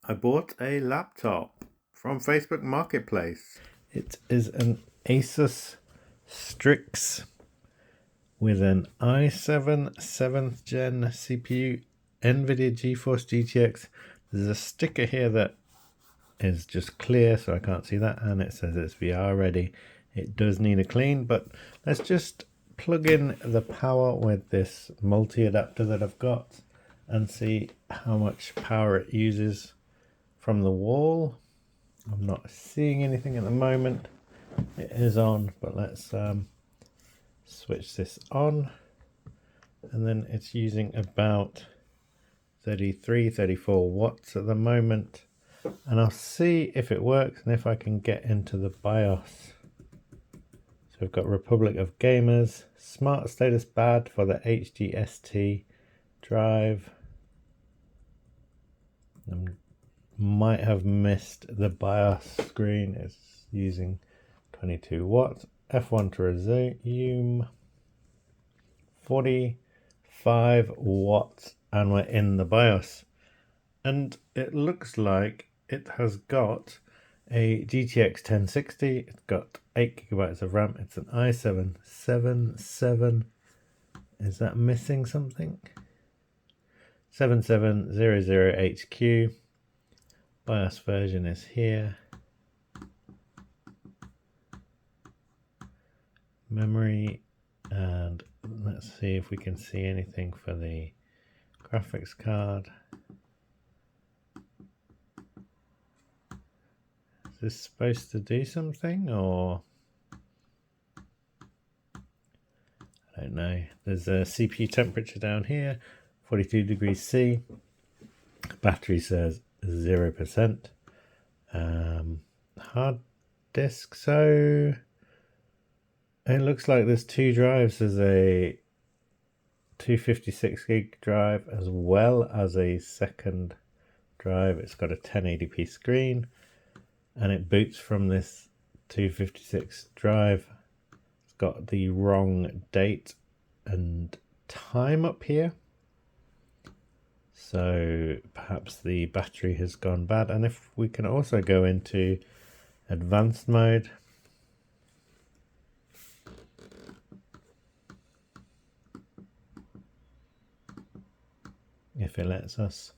I bought a laptop from Facebook Marketplace. It is an Asus Strix with an i7 7th gen CPU, NVIDIA GeForce GTX. There's a sticker here that is just clear, so I can't see that, and it says it's VR ready. It does need a clean, but let's just plug in the power with this multi-adapter that I've got and see how much power it uses from the wall. I'm not seeing anything at the moment. It is on, but let's switch this on, and then it's using about 34 watts at the moment, and I'll see if it works and if I can get into the BIOS. So we've got Republic of Gamers, smart status bad for the HDST drive. Might have missed the BIOS screen. It's using 22 watts. F1 to resume. 45 watts, and we're in the BIOS. And it looks like it has got a GTX 1060. It's got 8 gigabytes of RAM. It's an i7 77. Is that missing something? 7700HQ. BIOS version is here. Memory, and let's see if we can see anything for the graphics card. Is this supposed to do something, or I don't know. There's a CPU temperature down here, 42 degrees C. Battery says 0%. Hard disk, so it looks like there's two drives. There's a 256 gig drive as well as a second drive. It's got a 1080p screen, and it boots from this 256 drive. It's got the wrong date and time up here, so perhaps the battery has gone bad. And if we can also go into advanced mode, if it lets us.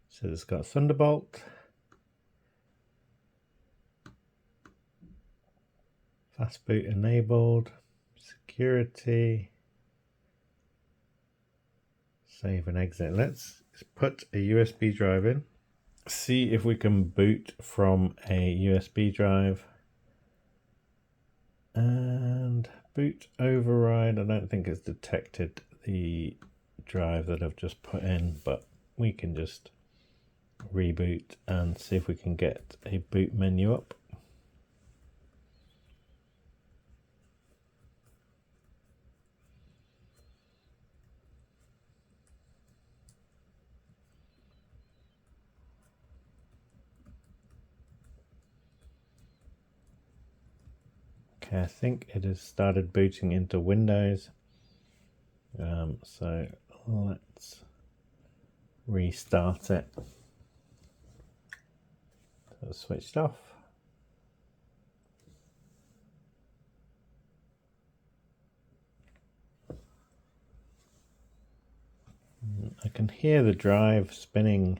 So it's got Thunderbolt, fast boot enabled, security, save and exit. Let's put a USB drive in, see if we can boot from a USB drive, and boot override. I don't think it's detected the drive that I've just put in, but we can just reboot and see if we can get a boot menu up. Okay, I think it has started booting into Windows. So let's restart it. So switched off. I can hear the drive spinning.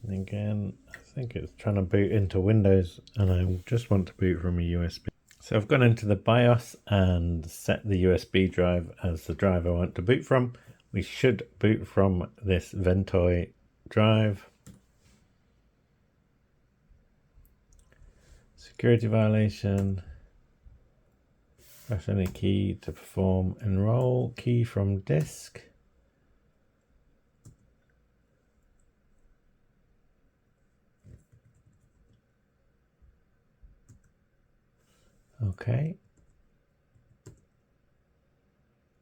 And again, I think it's trying to boot into Windows, and I just want to boot from a USB. So I've gone into the BIOS and set the USB drive as the drive I want to boot from. We should boot from this Ventoy drive. Security violation. Press any key to perform enroll. Key from disk. Okay.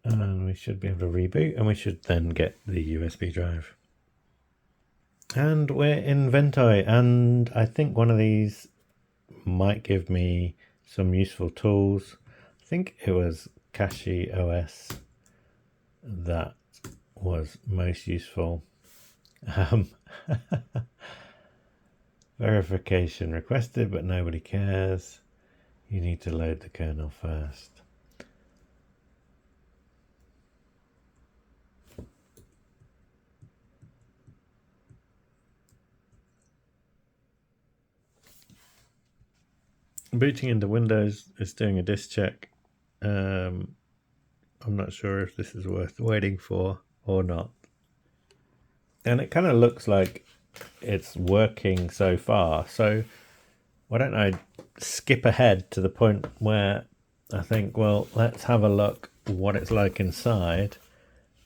And we should be able to reboot, and we should then get the USB drive. And we're in Ventoy, and I think one of these might give me some useful tools. I think it was Cache OS that was most useful. Verification requested, but nobody cares. You need to load the kernel first. Booting into Windows is doing a disk check. I'm not sure if this is worth waiting for or not. And it kind of looks like it's working so far. So why don't I skip ahead to the point where I think, well, let's have a look what it's like inside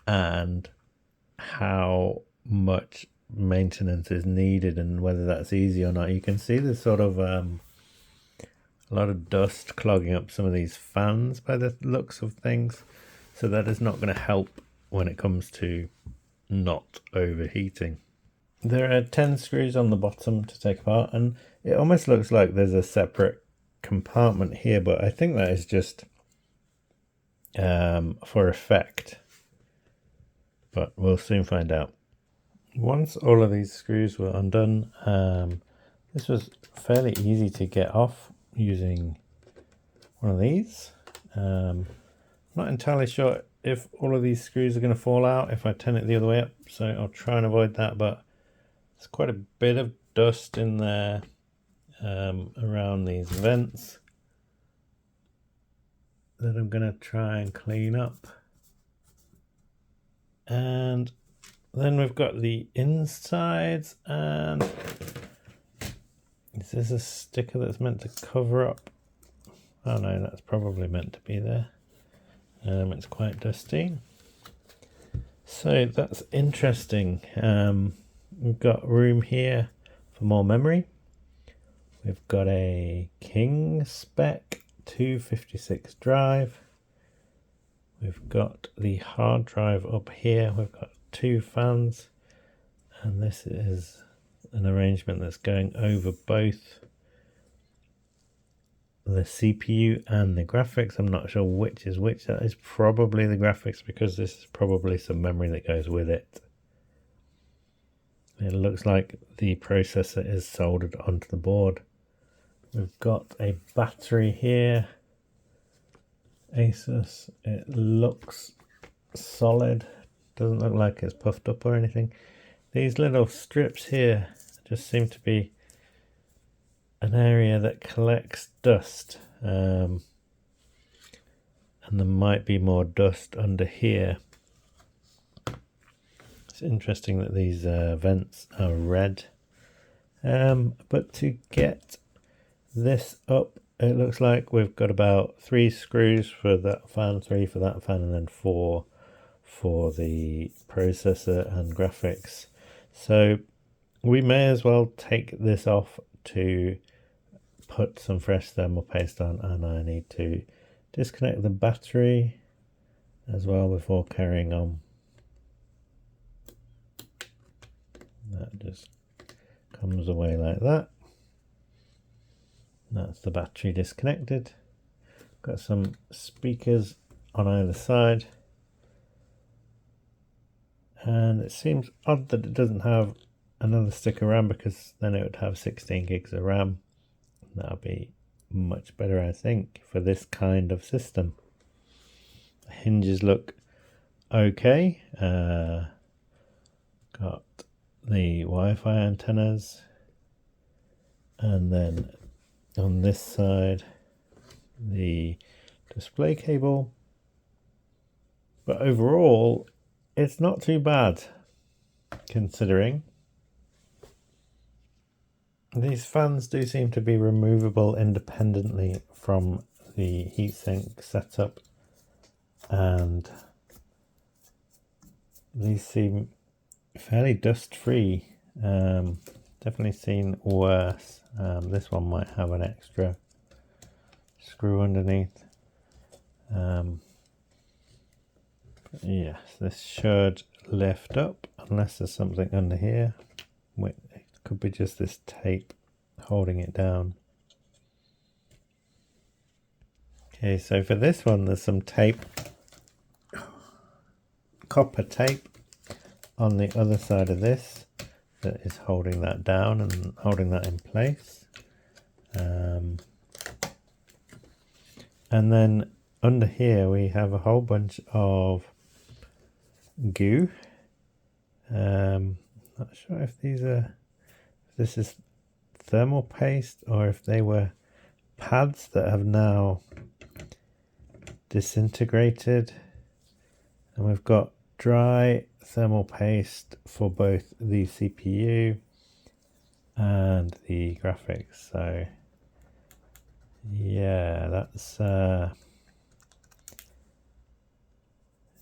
and how much maintenance is needed and whether that's easy or not. You can see there's sort of a lot of dust clogging up some of these fans by the looks of things. So that is not going to help when it comes to not overheating. There are 10 screws on the bottom to take apart, and it almost looks like there's a separate compartment here, but I think that is just for effect. But we'll soon find out. Once all of these screws were undone, this was fairly easy to get off using one of these. Not entirely sure if all of these screws are going to fall out if I turn it the other way up, so I'll try and avoid that, but there's quite a bit of dust in there around these vents that I'm going to try and clean up. And then we've got the insides, and is this a sticker that's meant to cover up? Oh no, that's probably meant to be there. It's quite dusty. So that's interesting. We've got room here for more memory. We've got a King spec 256 drive. We've got the hard drive up here. We've got 2 fans, and this is an arrangement that's going over both the CPU and the graphics. I'm not sure which is which. That is probably the graphics, because this is probably some memory that goes with it. It looks like the processor is soldered onto the board. We've got a battery here. Asus. It looks solid. Doesn't look like it's puffed up or anything. These little strips here just seem to be an area that collects dust, and there might be more dust under here. It's interesting that these vents are red, but to get this up, it looks like we've got about 3 screws for that fan, 3 for that fan, and then 4 for the processor and graphics. So we may as well take this off to put some fresh thermal paste on, and I need to disconnect the battery as well before carrying on. That just comes away like that. That's the battery disconnected. Got some speakers on either side, and it seems odd that it doesn't have another stick of RAM, because then it would have 16 gigs of RAM. That'll be much better, I think, for this kind of system. The hinges look okay. Got the Wi-Fi antennas, and then on this side the display cable. But overall it's not too bad, considering. These fans do seem to be removable independently from the heatsink setup, and these seem fairly dust free. Definitely seen worse. This one might have an extra screw underneath. Yes, this should lift up unless there's something under here. It could be just this tape holding it down. Okay, so for this one there's some tape, copper tape on the other side of this that is holding that down and holding that in place. And then under here we have a whole bunch of goo. Not sure if this is thermal paste or if they were pads that have now disintegrated. And we've got dry thermal paste for both the CPU and the graphics. So yeah, that's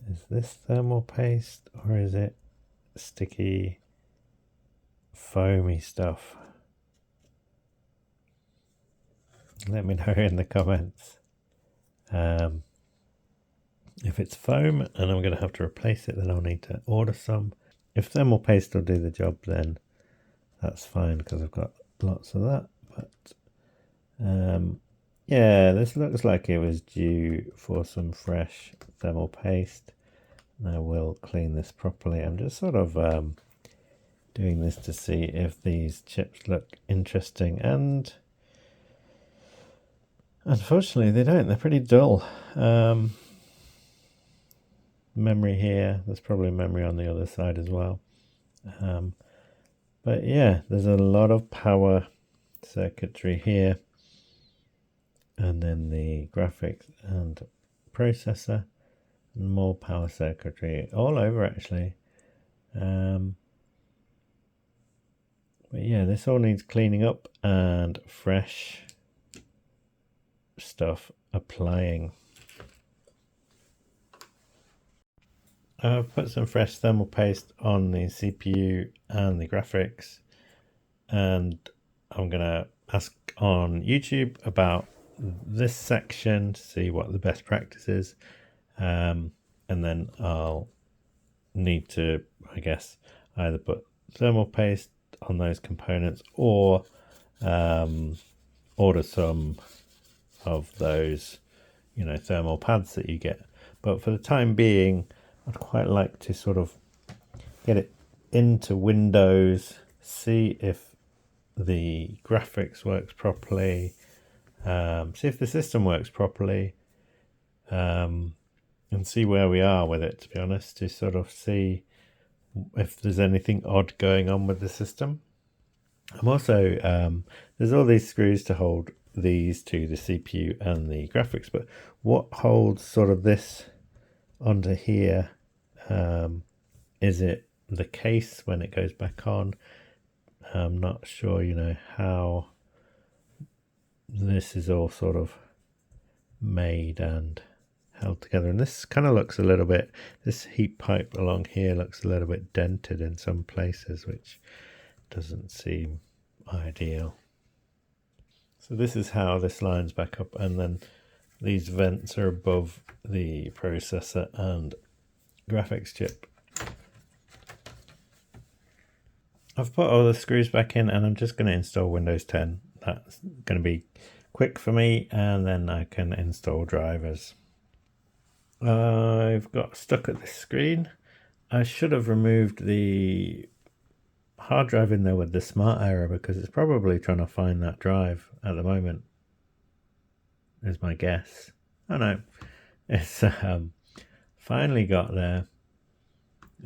is this thermal paste or is it sticky foamy stuff? Let me know in the comments. If it's foam and I'm going to have to replace it, then I'll need to order some. If thermal paste will do the job, then that's fine because I've got lots of that. But yeah, this looks like it was due for some fresh thermal paste. Now we'll clean this properly. I'm just sort of doing this to see if these chips look interesting, and unfortunately they don't. They're pretty dull. Memory here, there's probably memory on the other side as well. But yeah, there's a lot of power circuitry here, and then the graphics and processor, and more power circuitry all over actually. But yeah, this all needs cleaning up and fresh stuff applying. I've put some fresh thermal paste on the CPU and the graphics, and I'm gonna ask on YouTube about this section to see what the best practice is, and then I'll need to, I guess, either put thermal paste on those components or order some of those, you know, thermal pads that you get. But for the time being, I'd quite like to sort of get it into Windows, see if the graphics works properly, see if the system works properly, and see where we are with it, to be honest, to sort of see if there's anything odd going on with the system. I'm also, there's all these screws to hold these to the CPU and the graphics, but what holds sort of this onto here, is it the case when it goes back on? I'm not sure, you know, how this is all sort of made and held together. And this kind of looks a little bit, this heat pipe along here looks a little bit dented in some places, which doesn't seem ideal. So this is how this lines back up, and then these vents are above the processor and graphics chip. I've put all the screws back in, and I'm just going to install Windows 10. That's going to be quick for me, and then I can install drivers. I've got stuck at this screen. I should have removed the hard drive in there with the smart error, because it's probably trying to find that drive at the moment, is my guess. Oh no, it's finally got there.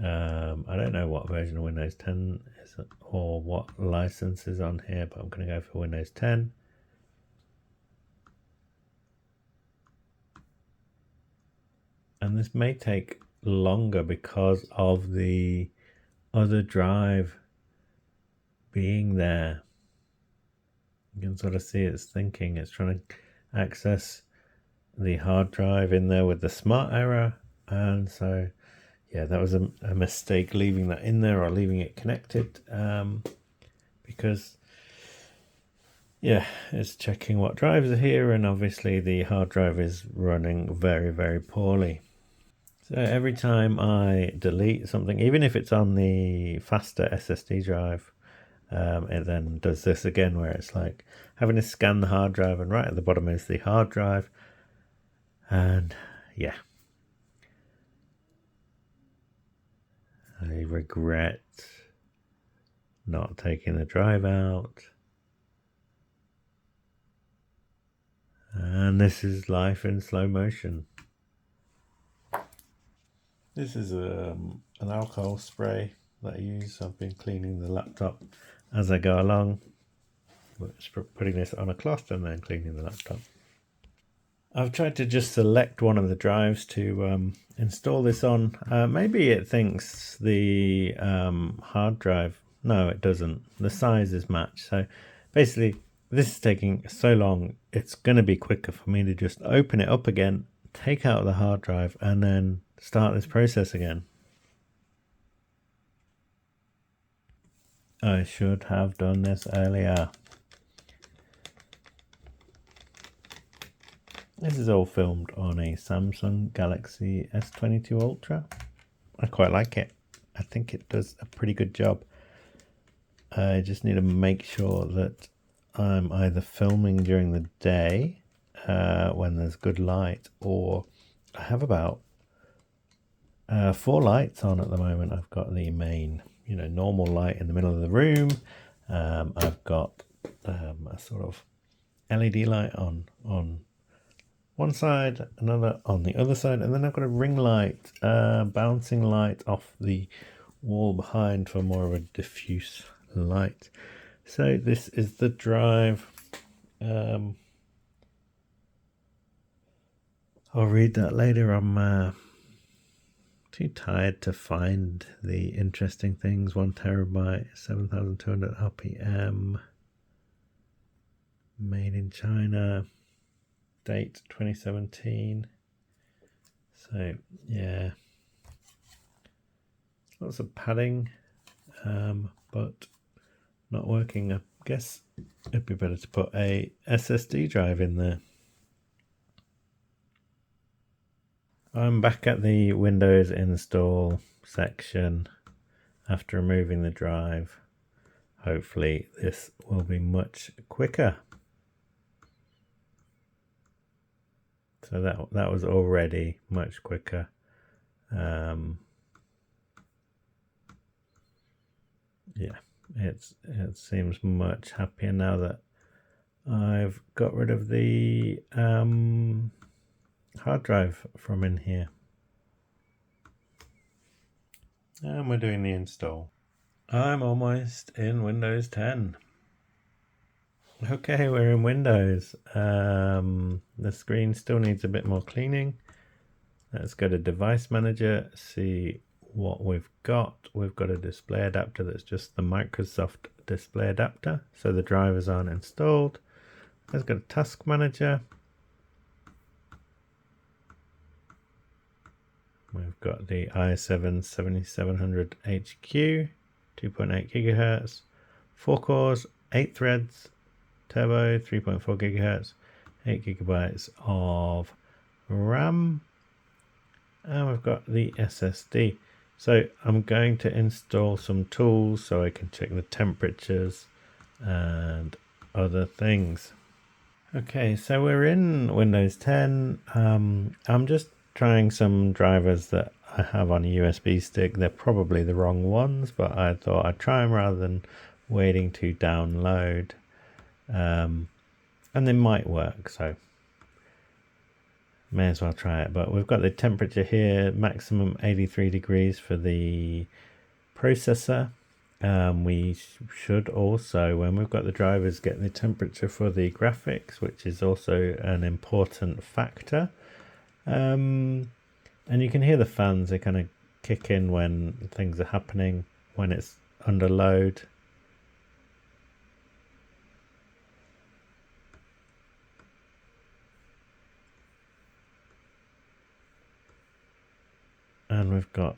I don't know what version of Windows 10 is or what license is on here, but I'm going to go for Windows 10. And this may take longer because of the other drive being there. You can sort of see it's thinking, it's trying to access the hard drive in there with the smart error, and so yeah, that was a mistake leaving that in there or leaving it connected, because Yeah, it's checking what drives are here, and obviously the hard drive is running very, very poorly. So every time I delete something, even if it's on the faster SSD drive, it then does this again, where it's like having to scan the hard drive, and right at the bottom is the hard drive. And yeah, I regret not taking the drive out. And this is life in slow motion. This is an alcohol spray that I use. I've been cleaning the laptop as I go along, putting this on a cloth and then cleaning the laptop. I've tried to just select one of the drives to install this on. Maybe it thinks the hard drive. No, it doesn't. The size is matched. So basically, this is taking so long, it's going to be quicker for me to just open it up again, take out the hard drive, and then start this process again. I should have done this earlier. This is all filmed on a Samsung Galaxy S22 Ultra. I quite like it. I think it does a pretty good job. I just need to make sure that I'm either filming during the day when there's good light, or I have about 4 lights on at the moment. I've got the main, normal light in the middle of the room. I've got a sort of LED light on one side, another on the other side, and then I've got a ring light, bouncing light off the wall behind for more of a diffuse light. So this is the drive. I'll read that later. I'm too tired to find the interesting things. 1 terabyte, 7,200 RPM, made in China, date 2017. So yeah, lots of padding, but not working. I guess it'd be better to put a SSD drive in there. I'm back at the Windows install section after removing the drive. Hopefully this will be much quicker. So that was already much quicker. Yeah, it seems much happier now that I've got rid of the hard drive from in here. And we're doing the install. I'm almost in Windows 10. Okay, we're in Windows. The screen still needs a bit more cleaning. Let's go to Device Manager, see what we've got. We've got a display adapter that's just the Microsoft display adapter, so the drivers aren't installed. Let's go to Task Manager. We've got the i7 7700 HQ, 2.8 gigahertz, 4 cores, 8 threads, turbo, 3.4 gigahertz, 8 gigabytes of RAM, and we've got the SSD. So I'm going to install some tools so I can check the temperatures and other things. Okay, so we're in Windows 10. I'm just trying some drivers that I have on a USB stick. They're probably the wrong ones, but I thought I'd try them rather than waiting to download. And they might work, so may as well try it. But we've got the temperature here, maximum 83 degrees for the processor. We should also, when we've got the drivers, get the temperature for the graphics, which is also an important factor. And you can hear the fans, they kind of kick in when things are happening, when it's under load. And we've got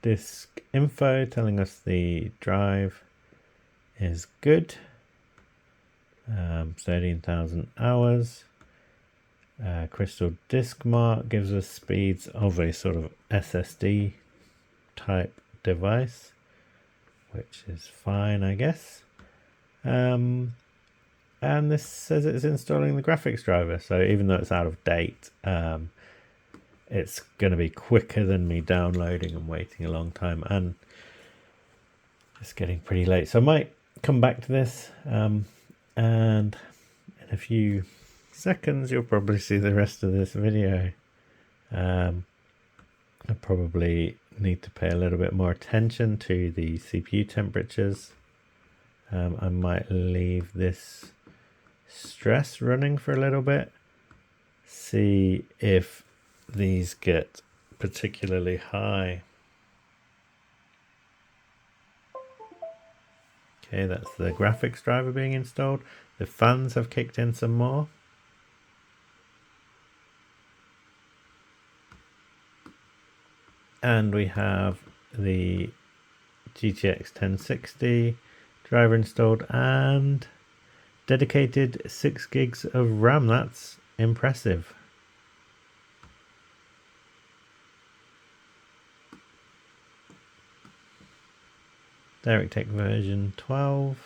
disk info telling us the drive is good. 13,000 hours. Crystal disk mark gives us speeds of a sort of SSD type device, which is fine, I guess. And this says it's installing the graphics driver, so even though it's out of date, it's going to be quicker than me downloading and waiting a long time, and it's getting pretty late, so I might come back to this, and in a few seconds you'll probably see the rest of this video. I probably need to pay a little bit more attention to the CPU temperatures. I might leave this stress running for a little bit, see if these get particularly high. Okay, that's the graphics driver being installed. The fans have kicked in some more. And we have the GTX 1060 driver installed and dedicated 6 gigs of RAM. That's impressive. DirectX version 12.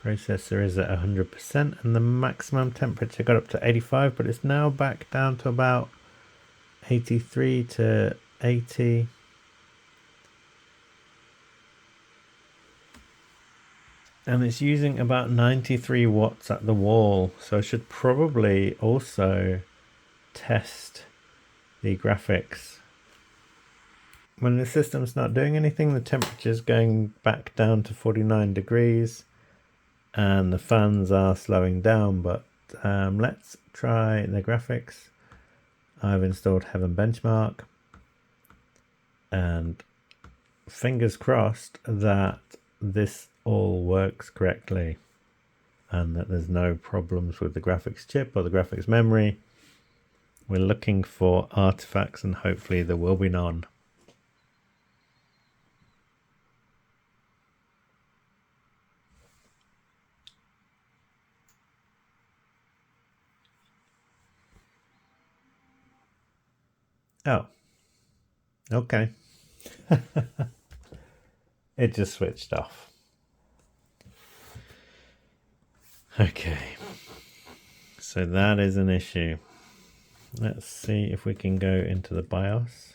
Processor is at 100% and the maximum temperature got up to 85, but it's now back down to about 83 to 80. And it's using about 93 watts at the wall, so I should probably also test the graphics. When the system's not doing anything, the temperature's going back down to 49 degrees and the fans are slowing down, but let's try the graphics. I've installed Heaven Benchmark, and fingers crossed that this all works correctly and that there's no problems with the graphics chip or the graphics memory. We're looking for artifacts and hopefully there will be none. Oh, okay. It just switched off. Okay, so that is an issue. Let's see if we can go into the BIOS.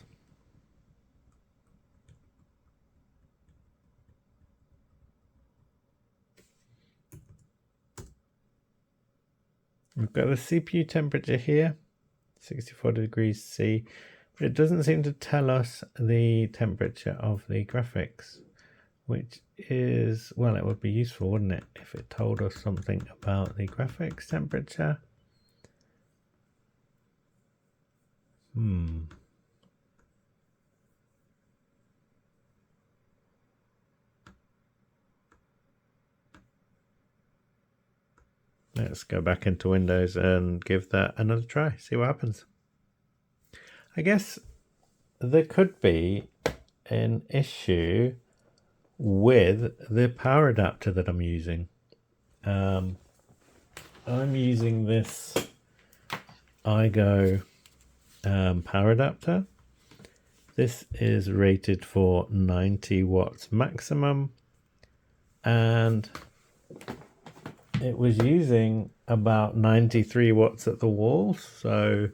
We've got the CPU temperature here, 64 degrees C, but it doesn't seem to tell us the temperature of the graphics, which is, well, it would be useful, wouldn't it, if it told us something about the graphics temperature. Let's go back into Windows and give that another try, see what happens. I guess there could be an issue with the power adapter that I'm using. I'm using this iGo power adapter. This is rated for 90 watts maximum, and it was using about 93 watts at the wall, so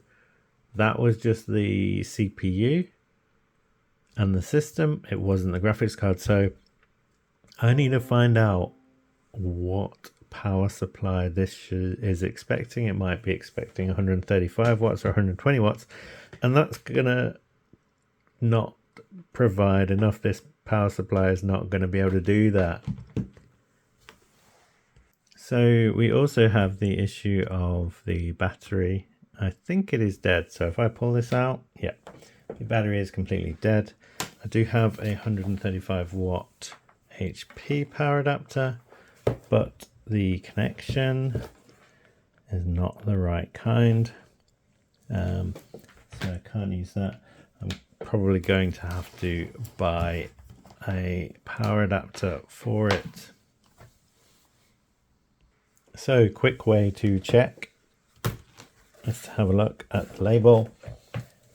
that was just the CPU and the system. It wasn't the graphics card, so I need to find out what power supply this is expecting. It might be expecting 135 watts or 120 watts, and that's gonna not provide enough. This power supply is not going to be able to do that. So we also have the issue of the battery. I think it is dead. So if I pull this out, yeah, the battery is completely dead. I do have a 135 watt HP power adapter, but the connection is not the right kind, so I can't use that. I'm probably going to have to buy a power adapter for it. So, quick way to check is to have a look at the label,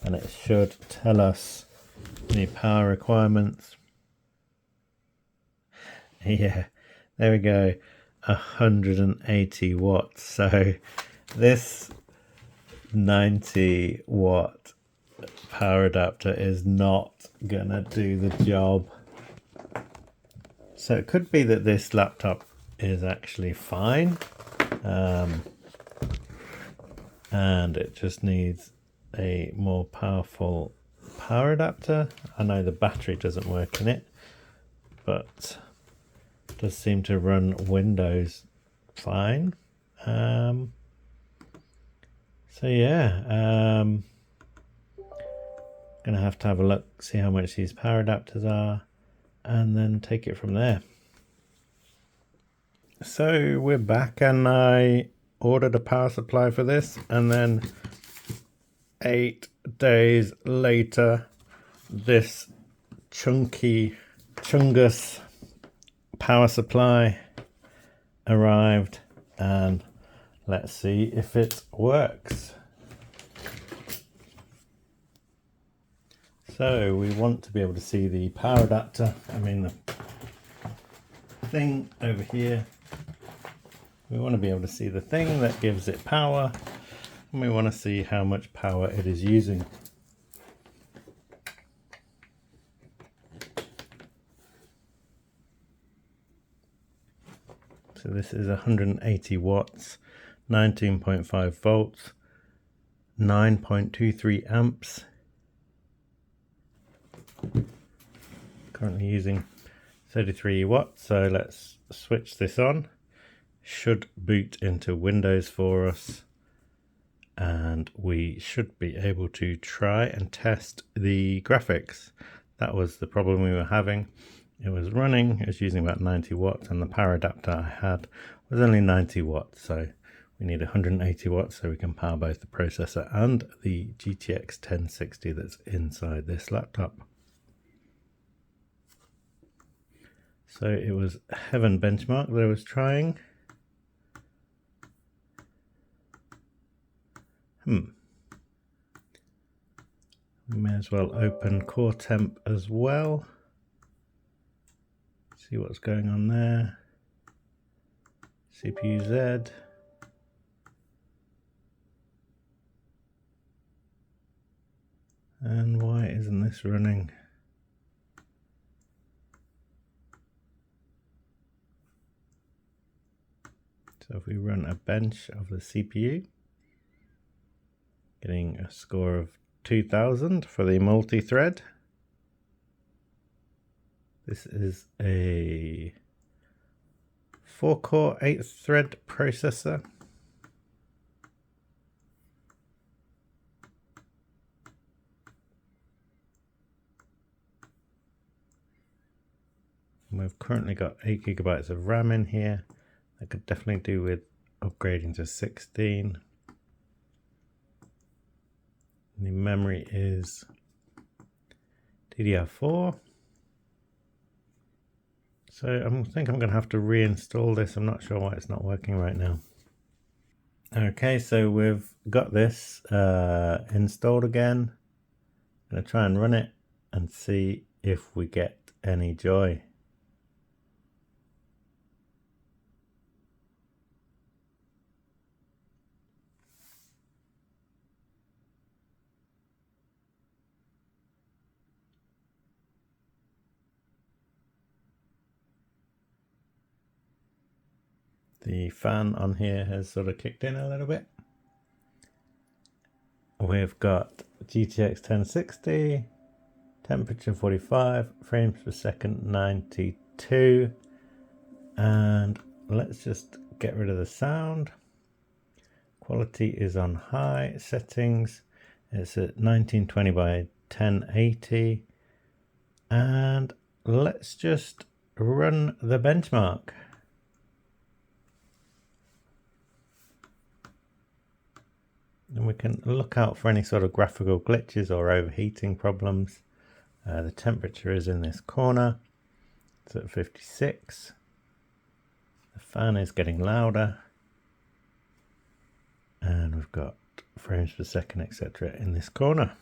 and it should tell us the power requirements. Yeah, there we go, 180 watts. So this 90 watt power adapter is not gonna do the job. So it could be that this laptop is actually fine, and it just needs a more powerful power adapter. I know the battery doesn't work in it, but it does seem to run Windows fine. So yeah, gonna have to have a look, see how much these power adapters are, and then take it from there. So we're back, and I ordered a power supply for this, and then 8 days later this chungus power supply arrived, and let's see if it works. So we want to be able to see the power adapter, the thing over here. We want to be able to see the thing that gives it power, and we want to see how much power it is using. So this is 180 watts, 19.5 volts, 9.23 amps. Currently using 33 watts, so let's switch this on. Should boot into Windows for us, and we should be able to try and test the graphics. That was the problem we were having. It was running, it was using about 90 watts, and the power adapter I had was only 90 watts, so we need 180 watts so we can power both the processor and the GTX 1060 that's inside this laptop. So it was Heaven Benchmark that I was trying. We may as well open Core Temp as well. See what's going on there. CPU Z. And why isn't this running? So if we run a bench of the CPU, getting a score of 2000 for the multi-thread. This is a 4-core 8-thread processor. We've currently got 8 GB of RAM in here. I could definitely do with upgrading to 16. The memory is DDR4. So I think I'm going to have to reinstall this. I'm not sure why it's not working right now. Okay, so we've got this installed again. I'm going to try and run it and see if we get any joy. The fan on here has sort of kicked in a little bit. We've got GTX 1060, temperature 45, frames per second 92, and let's just get rid of the sound. Quality is on high settings. It's at 1920 by 1080, And let's just run the benchmark. And we can look out for any sort of graphical glitches or overheating problems. The temperature is in this corner. It's at 56. The fan is getting louder. And we've got frames per second, etc. in this corner.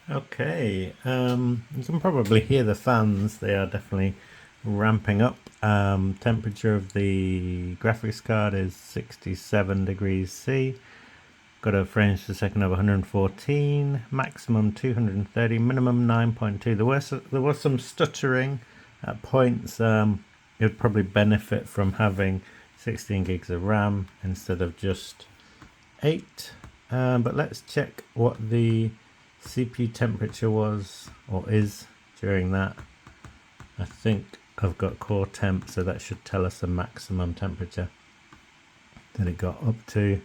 Okay, you can probably hear the fans. They are definitely ramping up. Temperature of the graphics card is 67 degrees C. Got a frames per second of 114, maximum 230, minimum 9.2. There was some stuttering at points. It would probably benefit from having 16 gigs of RAM instead of just 8. But let's check what the CPU temperature was or is during that. I think I've got core temp, so that should tell us the maximum temperature that it got up to.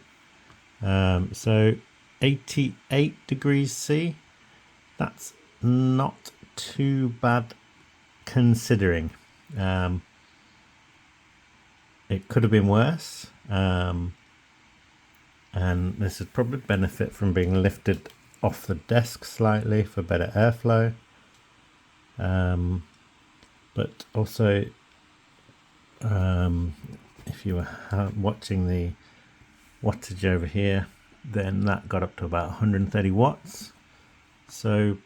So 88 degrees C. That's not too bad considering. It could have been worse. And this would probably benefit from being lifted off the desk slightly for better airflow. But also, if you were watching the wattage over here, then that got up to about 130 watts. So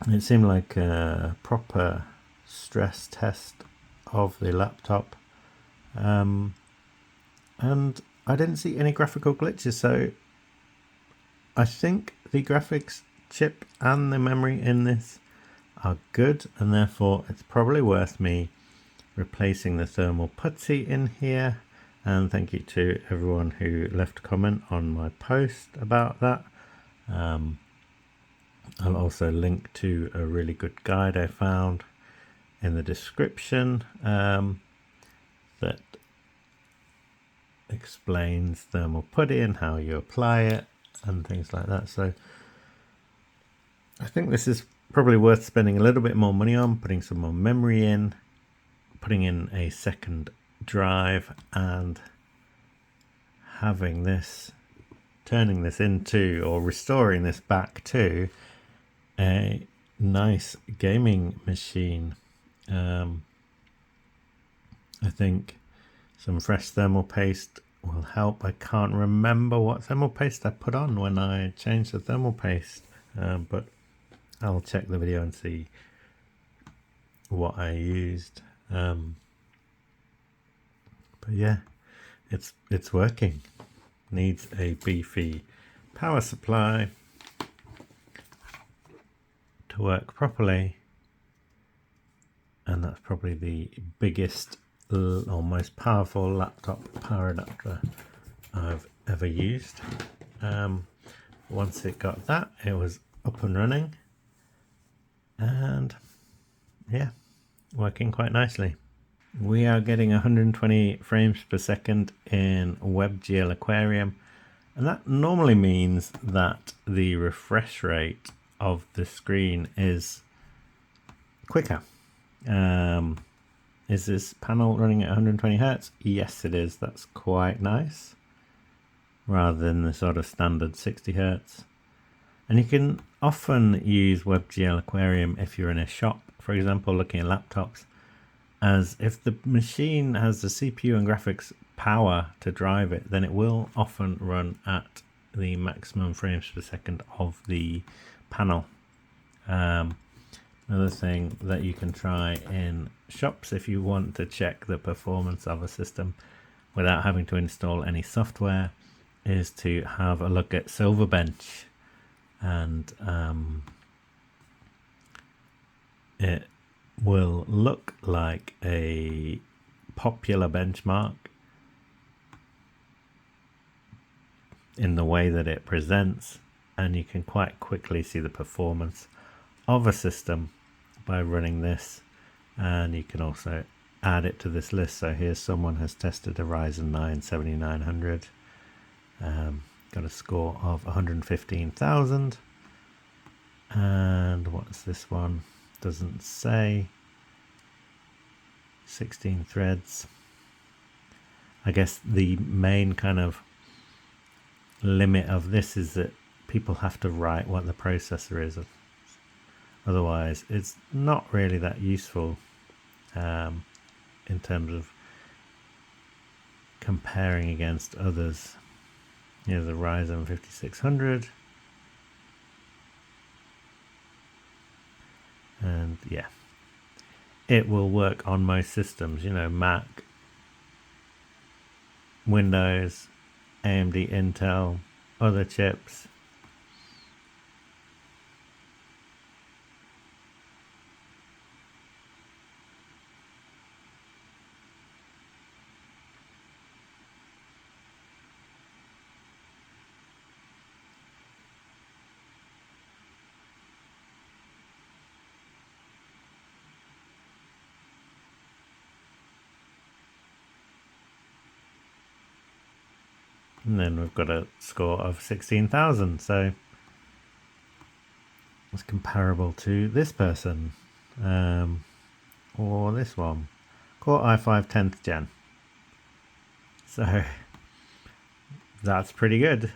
it seemed like a proper stress test of the laptop. And I didn't see any graphical glitches, so I think the graphics chip and the memory in this are good, and therefore it's probably worth me replacing the thermal putty in here. And thank you to everyone who left a comment on my post about that. I'll also link to a really good guide I found in the description that explains thermal putty and how you apply it and things like that. So I think this is probably worth spending a little bit more money on, putting some more memory in, putting in a second drive, and having this, turning this into, or restoring this back to a nice gaming machine. I think some fresh thermal paste will help. I can't remember what thermal paste I put on when I changed the thermal paste, but I'll check the video and see what I used. But yeah, it's working. Needs a beefy power supply to work properly, and that's probably the biggest or most powerful laptop power adapter I've ever used. Once it got that, it was up and running, and yeah, working quite nicely. We are getting 120 frames per second in WebGL Aquarium, and that normally means that the refresh rate of the screen is quicker. Is this panel running at 120 Hz? Yes, it is. That's quite nice, rather than the sort of standard 60 Hz. And you can often use WebGL Aquarium if you're in a shop, for example, looking at laptops, as if the machine has the CPU and graphics power to drive it, then it will often run at the maximum frames per second of the panel. Another thing that you can try in shops if you want to check the performance of a system without having to install any software is to have a look at Silverbench, and it will look like a popular benchmark in the way that it presents, and you can quite quickly see the performance of a system by running this. And you can also add it to this list. So here's someone has tested a Ryzen 9 7900, got a score of 115,000. And what's this one? Doesn't say. 16 threads. I guess the main kind of limit of this is that people have to write what the processor is. Otherwise, it's not really that useful in terms of comparing against others. Here's a Ryzen 5600. And yeah, it will work on most systems, you know, Mac, Windows, AMD, Intel, other chips. And then we've got a score of 16,000, so it's comparable to this person, or this one, Core i5 10th gen. So that's pretty good.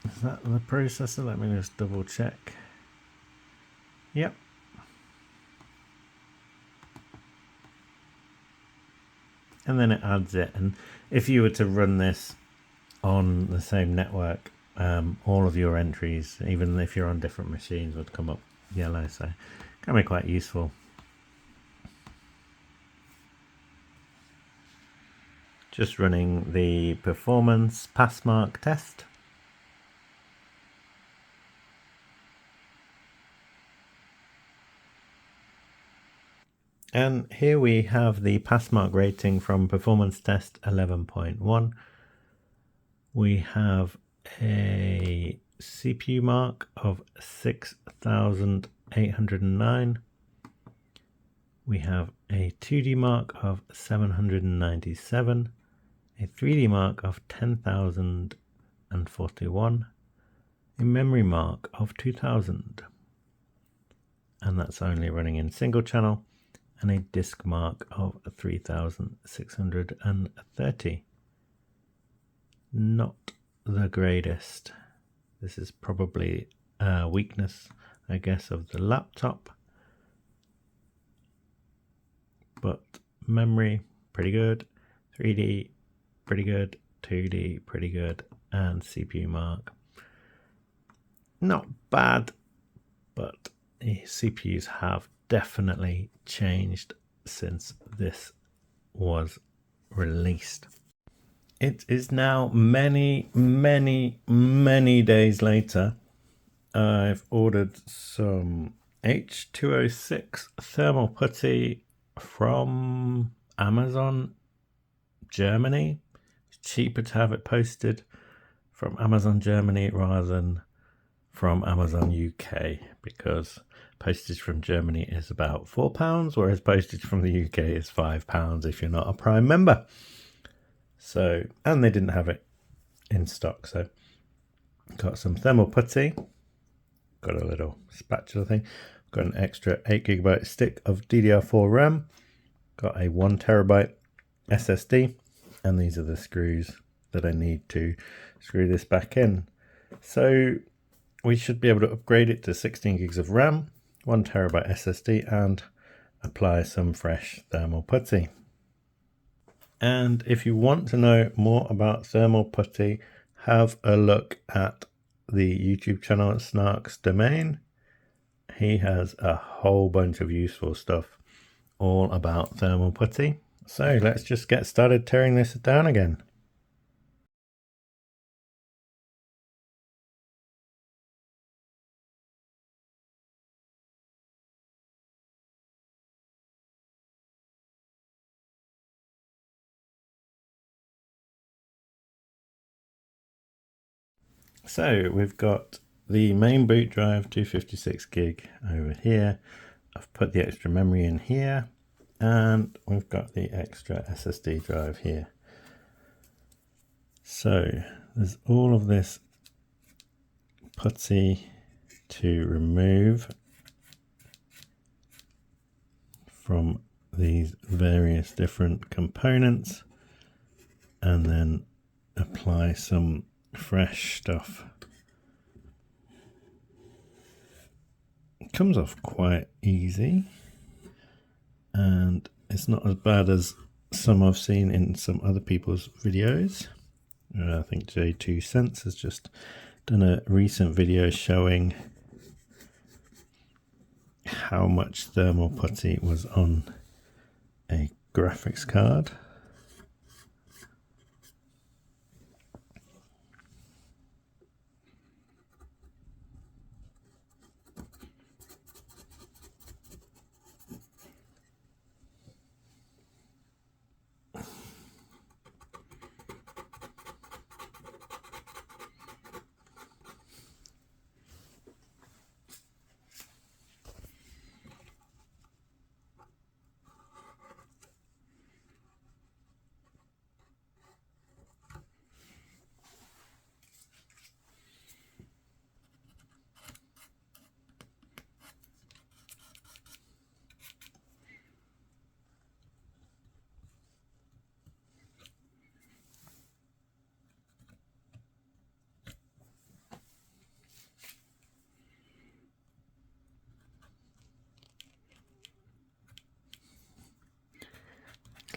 Is that the processor? Let me just double check. Yep. And then it adds it, and if you were to run this on the same network, all of your entries, even if you're on different machines, would come up yellow, so it can be quite useful. Just running the performance pass mark test. And here we have the pass mark rating from performance test 11.1. We have a CPU mark of 6,809. We have a 2D mark of 797, a 3D mark of 10,041, a memory mark of 2,000, and that's only running in single channel, and a disk mark of 3,630. Not the greatest. This is probably a weakness, I guess, of the laptop. But memory, pretty good. 3D, pretty good. 2D, pretty good. And CPU mark, not bad, but the CPUs have definitely changed since this was released. It is now many days later. I've ordered some H206 thermal putty from Amazon Germany. It's cheaper to have it posted from Amazon Germany rather than from Amazon UK, because postage from Germany is about £4, whereas postage from the UK is £5 if you're not a Prime member. So, and they didn't have it in stock, so got some thermal putty, got a little spatula thing, got an extra 8GB stick of DDR4 RAM, got a 1TB SSD, and these are the screws that I need to screw this back in. So we should be able to upgrade it to 16 gigs of RAM, 1TB SSD, and apply some fresh thermal putty. And if you want to know more about thermal putty, have a look at the YouTube channel at Snark's Domain. He has a whole bunch of useful stuff all about thermal putty. So let's just get started tearing this down again. So we've got the main boot drive 256 gig over here. I've put the extra memory in here, and we've got the extra SSD drive here. So there's all of this putty to remove from these various different components, and then apply some fresh stuff. It comes off quite easy, and it's not as bad as some I've seen in some other people's videos. I think J2 Sense has just done a recent video showing how much thermal putty was on a graphics card.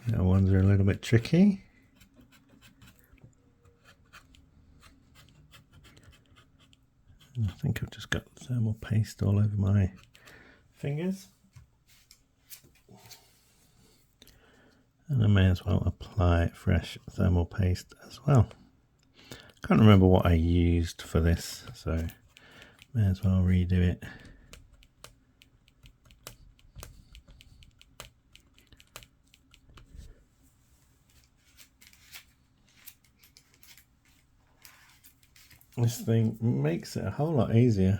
Little ones are a little bit tricky. I think I've just got thermal paste all over my fingers. And I may as well apply fresh thermal paste as well. Can't remember what I used for this, so may as well redo it. This thing makes it a whole lot easier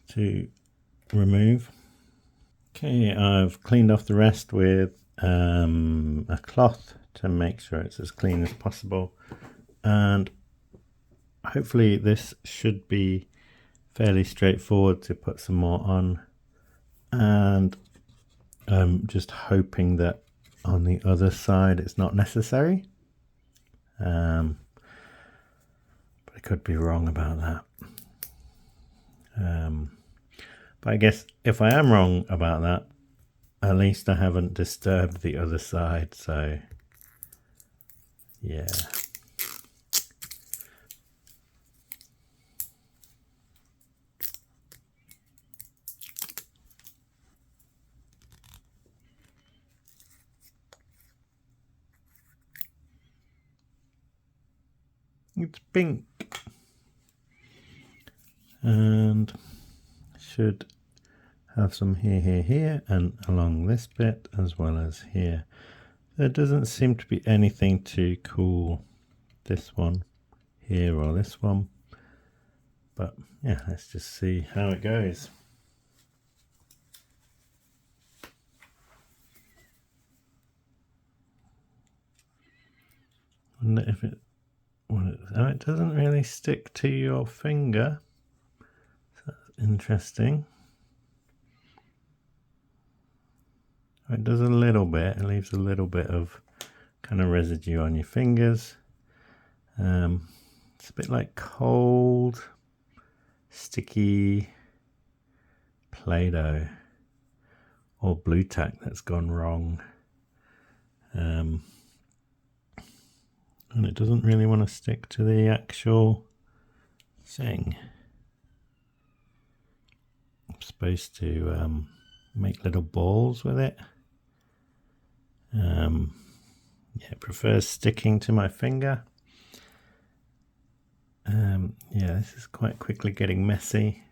to remove. Okay, I've cleaned off the rest with a cloth to make sure it's as clean as possible, and hopefully this should be fairly straightforward to put some more on. And I'm just hoping that on the other side it's not necessary. But I could be wrong about that. But I guess if I am wrong about that, at least I haven't disturbed the other side, so yeah. It's pink and should have some here and along this bit as well as here. There doesn't seem to be anything to cool this one here or this one, but yeah, let's just see how it goes. Wonder if it, oh, it doesn't really stick to your finger, so that's interesting. It does a little bit, it leaves a little bit of kind of residue on your fingers. It's a bit like cold, sticky Play-Doh or blue tack that's gone wrong. And it doesn't really want to stick to the actual thing. I'm supposed to make little balls with it. Yeah, it prefers sticking to my finger. Yeah, this is quite quickly getting messy.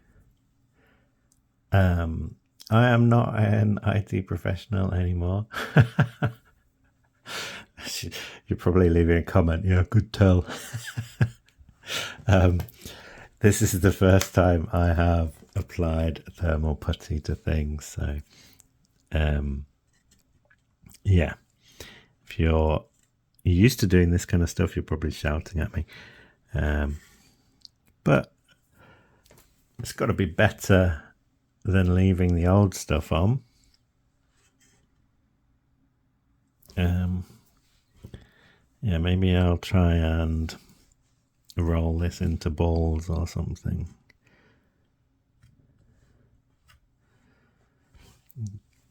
I am not an IT professional anymore. You're probably leaving a comment, yeah, I could tell. This is the first time I have applied thermal putty to things, so yeah, if you're used to doing this kind of stuff, you're probably shouting at me, but it's got to be better than leaving the old stuff on. Yeah, maybe I'll try and roll this into balls or something.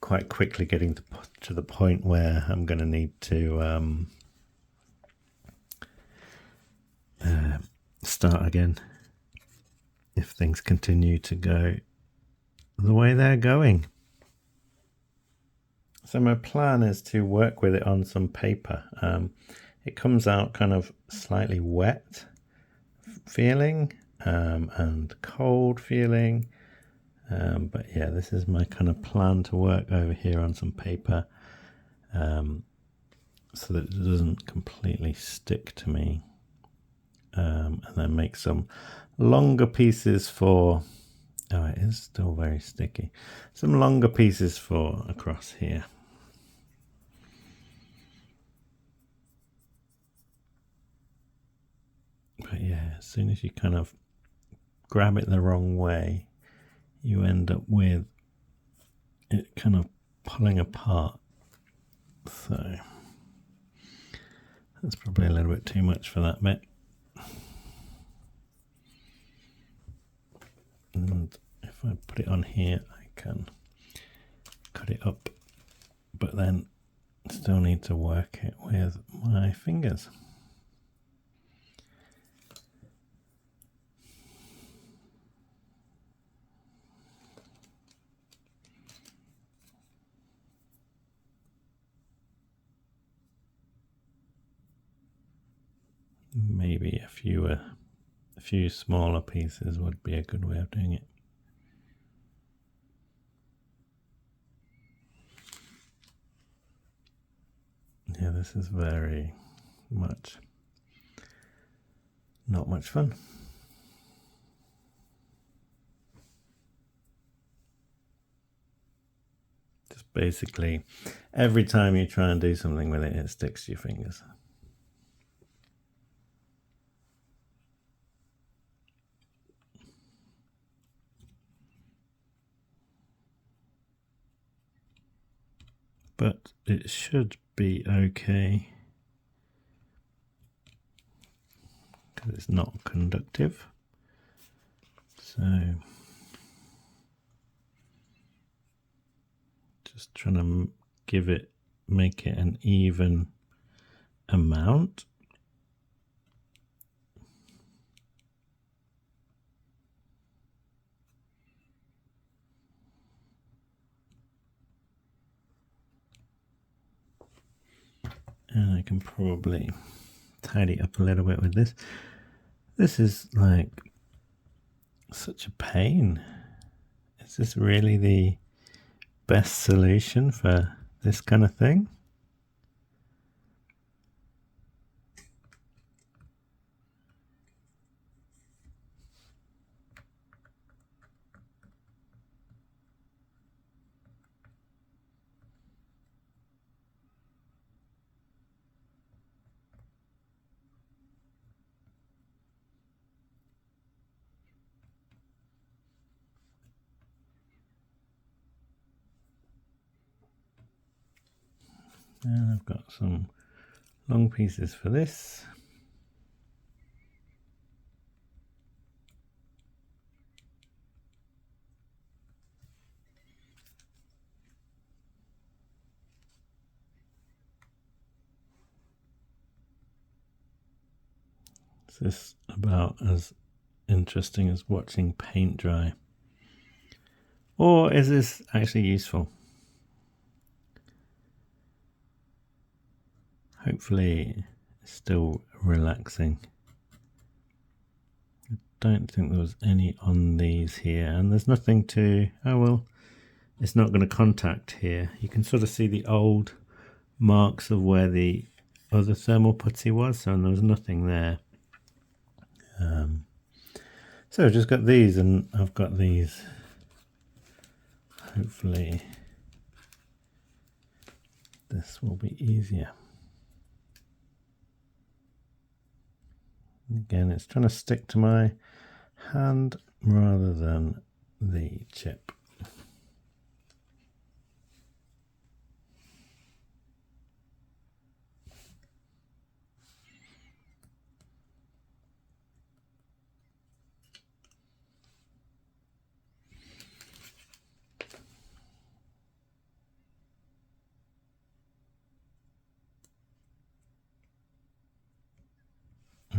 Quite quickly getting to the point where I'm going to need to start again if things continue to go the way they're going. So my plan is to work with it on some paper. It comes out kind of slightly wet feeling and cold feeling, but yeah, this is my kind of plan to work over here on some paper so that it doesn't completely stick to me, and then make some longer pieces for, oh, it is still very sticky, some longer pieces for across here. But yeah, as soon as you kind of grab it the wrong way, you end up with it kind of pulling apart. So that's probably a little bit too much for that bit. And if I put it on here, I can cut it up, but then still need to work it with my fingers. Maybe a few smaller pieces would be a good way of doing it. Yeah, this is very much not much fun. Just basically every time you try and do something with it, it sticks to your fingers. But it should be okay because it's not conductive. So just trying to make it an even amount. And I can probably tidy up a little bit with this. This is like such a pain. Is this really the best solution for this kind of thing? And I've got some long pieces for this. Is this about as interesting as watching paint dry? Or is this actually useful? Hopefully it's still relaxing. I don't think there was any on these here, and there's nothing to, oh well, it's not going to contact here. You can sort of see the old marks of where the other thermal putty was, so there was nothing there. So I've just got these, and I've got these. Hopefully this will be easier. Again, it's trying to stick to my hand rather than the chip.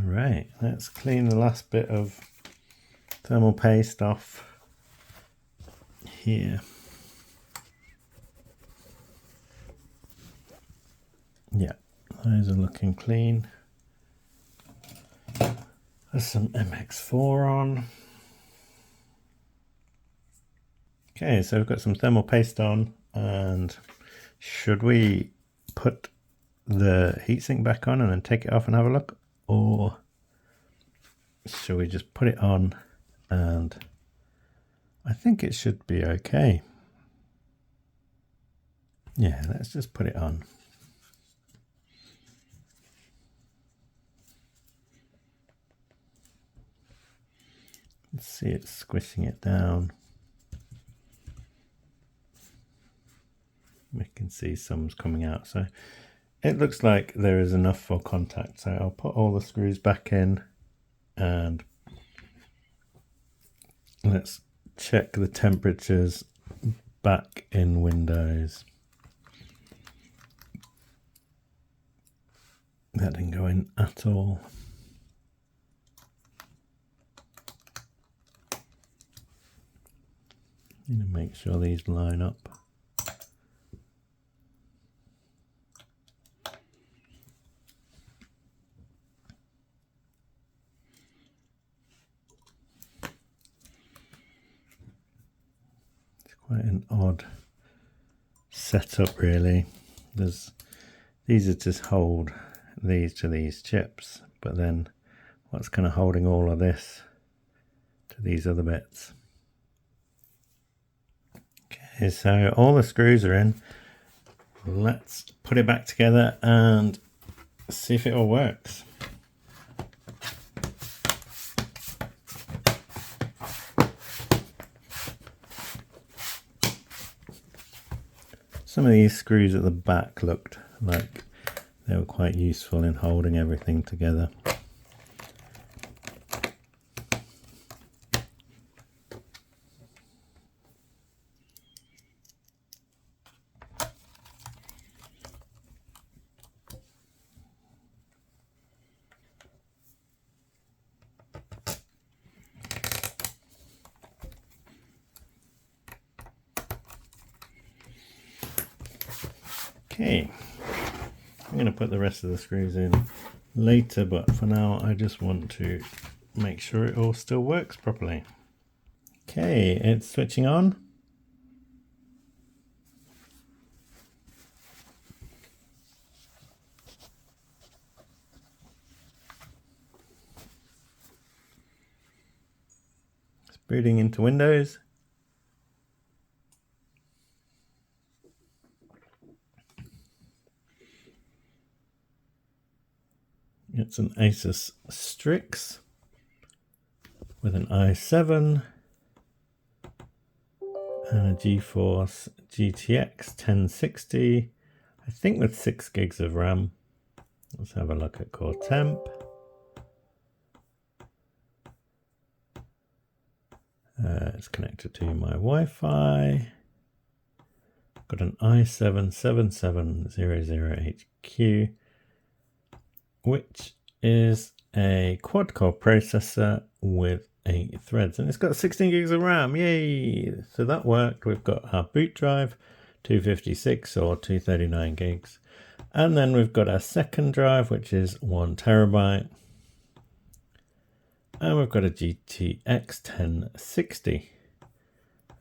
Right, let's clean the last bit of thermal paste off here. Yeah, those are looking clean. There's some MX4 on. Okay, so we've got some thermal paste on, and should we put the heatsink back on and then take it off and have a look? Or should we just put it on, and I think it should be okay. Yeah, let's just put it on. Let's see, it's squishing it down. We can see some's coming out, so it looks like there is enough for contact. So I'll put all the screws back in, and let's check the temperatures back in Windows. That didn't go in at all. Need to make sure these line up. It's quite an odd setup, really. These are just hold these to these chips, but then what's kind of holding all of this to these other bits? Okay, so all the screws are in. Let's put it back together and see if it all works. Some of these screws at the back looked like they were quite useful in holding everything together. Okay, I'm going to put the rest of the screws in later, but for now I just want to make sure it all still works properly. Okay, it's switching on. It's booting into Windows. It's an Asus Strix with an i7 and a GeForce GTX 1060, I think with 6 gigs of RAM. Let's have a look at core temp. It's connected to my Wi-Fi. Got an i7-7700HQ, which is a quad-core processor with 8 threads, and it's got 16 gigs of RAM. Yay! So that worked. We've got our boot drive, 256 or 239 gigs, and then we've got our second drive, which is 1 terabyte, and we've got a GTX 1060.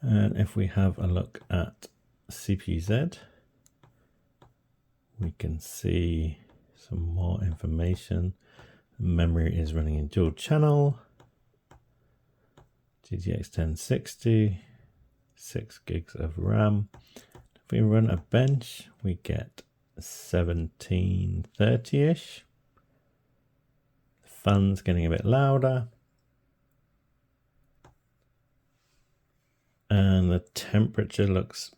And if we have a look at CPU-Z, we can see some more information. Memory is running in dual channel. GTX 1060, 6 gigs of RAM. If we run a bench, we get 1730-ish. The fan's getting a bit louder. And the temperature looks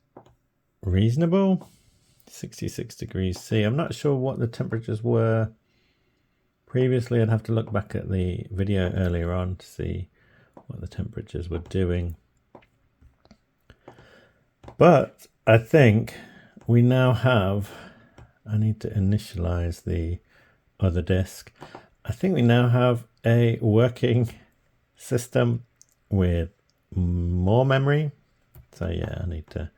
reasonable. 66 degrees C. I'm not sure what the temperatures were previously. I'd have to look back at the video earlier on to see what the temperatures were doing. But I think we now have, I need to initialize the other disk. I think we now have a working system with more memory. So yeah, I need to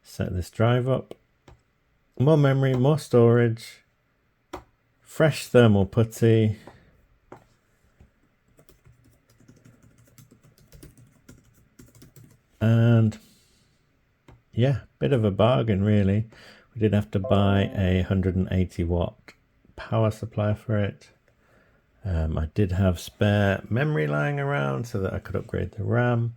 set this drive up. More memory, more storage, fresh thermal putty. And yeah, bit of a bargain really. We did have to buy a 180 watt power supply for it. I did have spare memory lying around so that I could upgrade the RAM.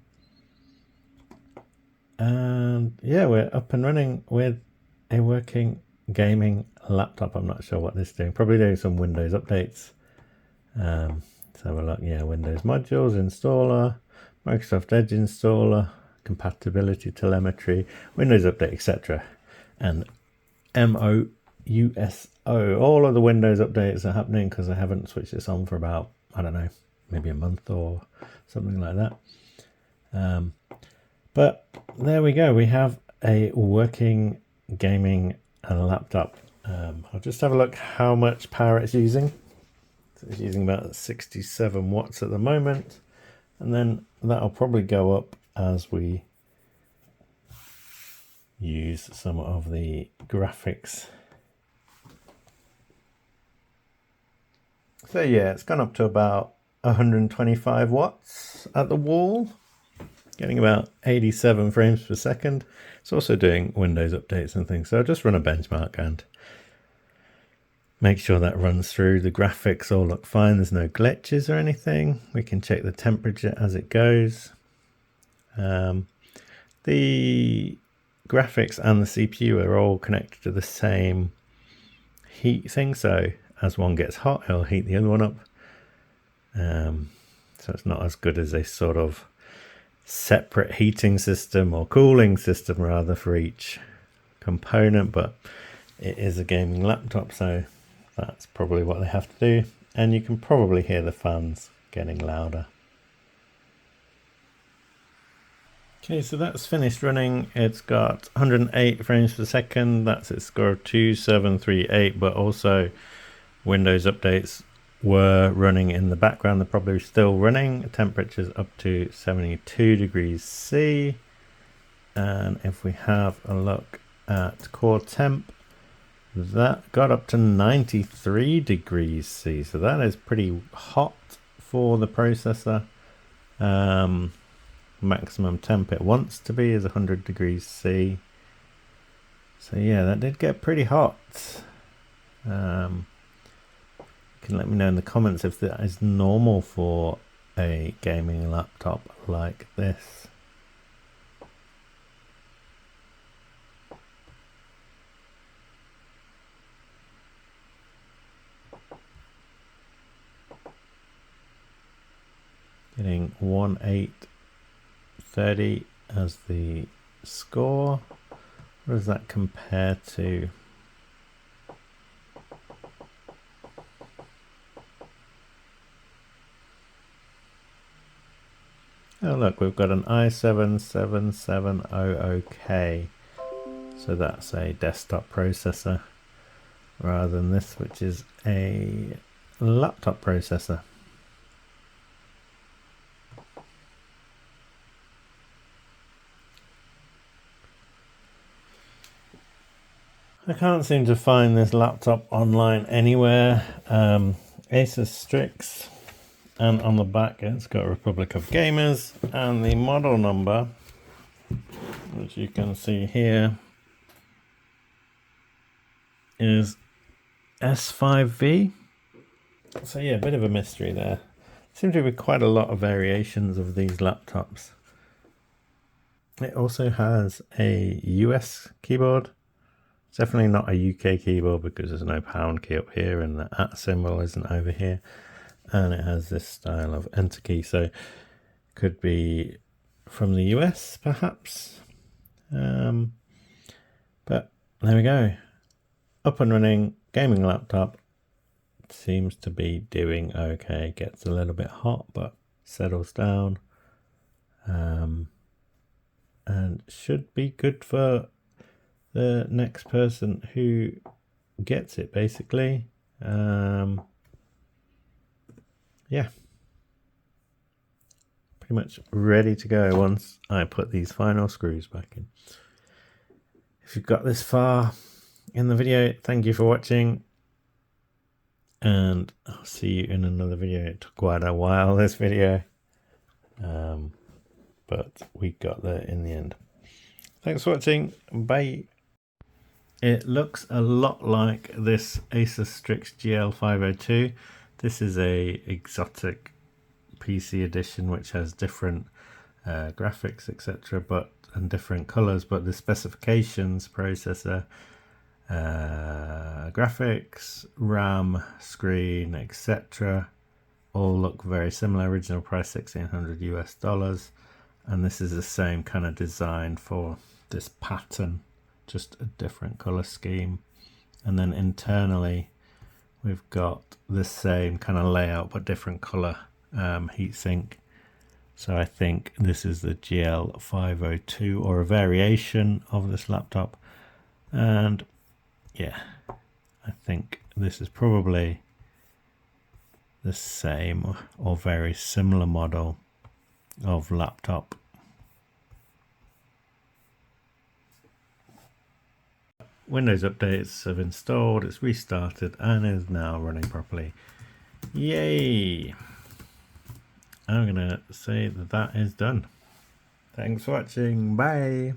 And yeah, we're up and running with a working gaming laptop. I'm not sure what this is doing. Probably doing some Windows updates. Let's have a look. Yeah, Windows modules, installer, Microsoft Edge installer, compatibility, telemetry, Windows update, etc. And MOUSO. All of the Windows updates are happening because I haven't switched this on for about, I don't know, maybe a month or something like that. But there we go. We have a working gaming laptop. I'll just have a look how much power it's using. So it's using about 67 watts at the moment, and then that'll probably go up as we use some of the graphics. So yeah, it's gone up to about 125 watts at the wall, getting about 87 frames per second. It's also doing Windows updates and things. So I'll just run a benchmark and make sure that runs through. The graphics all look fine. There's no glitches or anything. We can check the temperature as it goes. The graphics and the CPU are all connected to the same heat thing. So as one gets hot, it'll heat the other one up. So it's not as good as a sort of separate heating system or cooling system rather for each component, but it is a gaming laptop, so that's probably what they have to do. And you can probably hear the fans getting louder. Okay, so that's finished running. It's got 108 frames per second. That's its score of 2738, but also Windows updates were running in the background. They're probably still running. Temperatures up to 72 degrees C. And if we have a look at core temp, that got up to 93 degrees C. So that is pretty hot for the processor. Maximum temp it wants to be is 100 degrees C. So yeah, that did get pretty hot. You can let me know in the comments if that is normal for a gaming laptop like this. Getting 1830 as the score. What does that compare to? Oh look, we've got an i7-7700K, so that's a desktop processor rather than this, which is a laptop processor. I can't seem to find this laptop online anywhere. Asus Strix, and on the back it's got Republic of Gamers, and the model number, which you can see here, is S5V. So yeah, a bit of a mystery there. Seems to be quite a lot of variations of these laptops. It also has a US keyboard. It's definitely not a UK keyboard because there's no pound key up here and the @ symbol isn't over here. And it has this style of enter key, so could be from the US perhaps. But there we go. Up and running gaming laptop. Seems to be doing okay. Gets a little bit hot but settles down. And should be good for the next person who gets it, basically. Yeah, pretty much ready to go once I put these final screws back in. If you've got this far in the video, thank you for watching, and I'll see you in another video. It took quite a while, this video, but we got there in the end. Thanks for watching. Bye. It looks a lot like this Asus Strix GL502. This is a exotic PC edition which has different graphics, etc., and different colors, but the specifications, processor, graphics, RAM, screen, etc., all look very similar. Original price $1,600 US, and this is the same kind of design for this pattern, just a different color scheme. And then internally we've got the same kind of layout but different color heatsink. So I think this is the GL502 or a variation of this laptop, and yeah, I think this is probably the same or very similar model of laptop. Windows updates have installed, it's restarted and is now running properly. Yay! I'm gonna say that is done. Thanks for watching, bye!